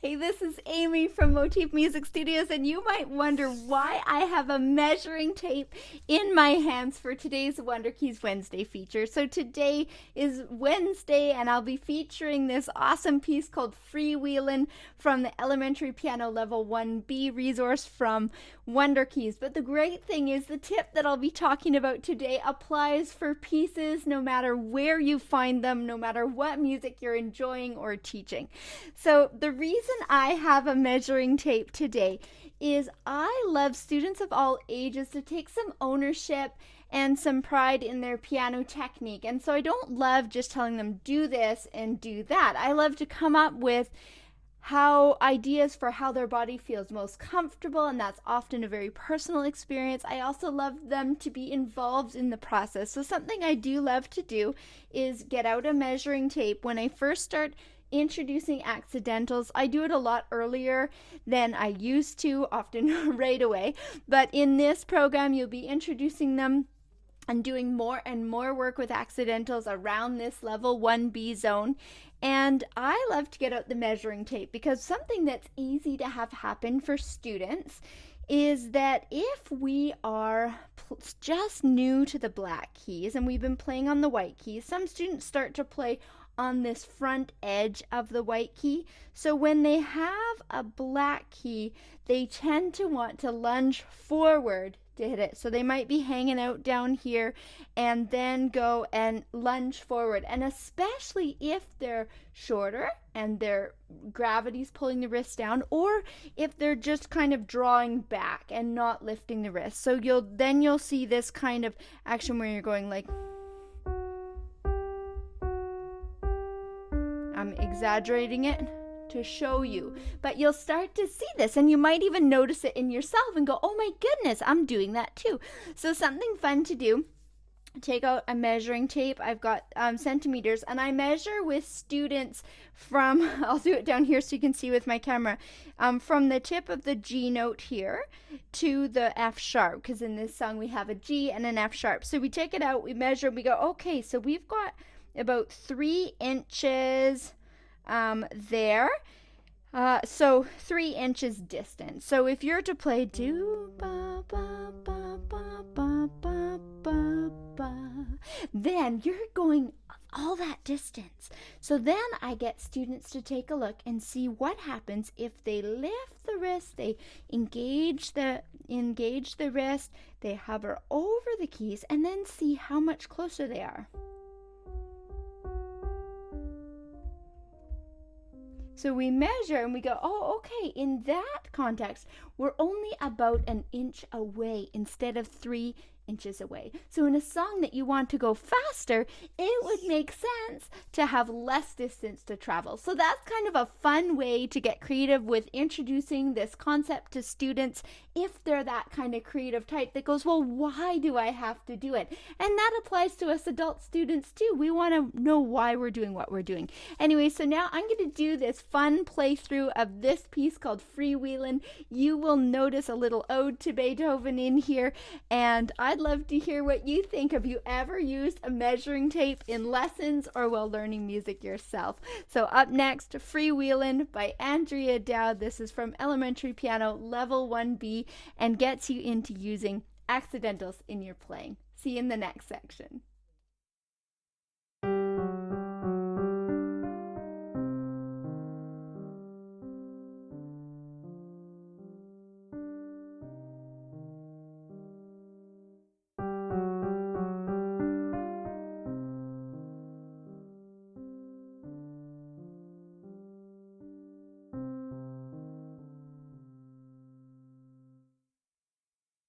Hey, this is Amy from Motif Music Studios, and you might wonder why I have a measuring tape in my hands for today's Wonder Keys Wednesday feature. So today is Wednesday, and I'll be featuring this awesome piece called Freewheelin' from the Elementary Piano Level 1B resource from Wonder Keys. But the great thing is the tip that I'll be talking about today applies for pieces no matter where you find them, no matter what music you're enjoying or teaching. So the reason I have a measuring tape today is I love students of all ages to take some ownership and some pride in their piano technique. And so I don't love just telling them do this and do that. I love to come up with ideas for how their body feels most comfortable, and that's often a very personal experience. I also love them to be involved in the process. So something I do love to do is get out a measuring tape when I first start introducing accidentals. I do it a lot earlier than I used to, often right away. But in this program, you'll be introducing them and doing more and more work with accidentals around this level 1B zone. And I love to get out the measuring tape because something that's easy to have happen for students is that if we are just new to the black keys and we've been playing on the white keys, some students start to play on this front edge of the white key. So when they have a black key, they tend to want to lunge forward to hit it. So they might be hanging out down here and then go and lunge forward. And especially if they're shorter and their gravity's pulling the wrist down, or if they're just kind of drawing back and not lifting the wrist. So you'll see this kind of action where you're going like, I'm exaggerating it to show you, but you'll start to see this, and you might even notice it in yourself and go, oh my goodness, I'm doing that too. So something fun to do, take out a measuring tape. I've got centimeters, and I measure with students from, I'll do it down here so you can see with my camera, from the tip of the G note here to the F sharp, because in this song we have a G and an F sharp. So we take it out, we measure, we go, okay, so we've got about 3 inches there. So 3 inches distance. So if you're to play do ba ba ba ba ba ba ba ba, then you're going all that distance. So then I get students to take a look and see what happens if they lift the wrist, they engage the wrist, they hover over the keys, and then see how much closer they are. So we measure and we go, oh, okay, in that context, we're only about an inch away instead of 3 inches away. So in a song that you want to go faster, it would make sense to have less distance to travel. So that's kind of a fun way to get creative with introducing this concept to students if they're that kind of creative type that goes, well, why do I have to do it? And that applies to us adult students too. We want to know why we're doing what we're doing. Anyway, so now I'm going to do this fun playthrough of this piece called Freewheelin'. You will notice a little ode to Beethoven in here, and I'd love to hear what you think. Have you ever used a measuring tape in lessons or while learning music yourself? So up next, Freewheelin' by Andrea Dowd. This is from Elementary Piano Level 1B and gets you into using accidentals in your playing. See you in the next section.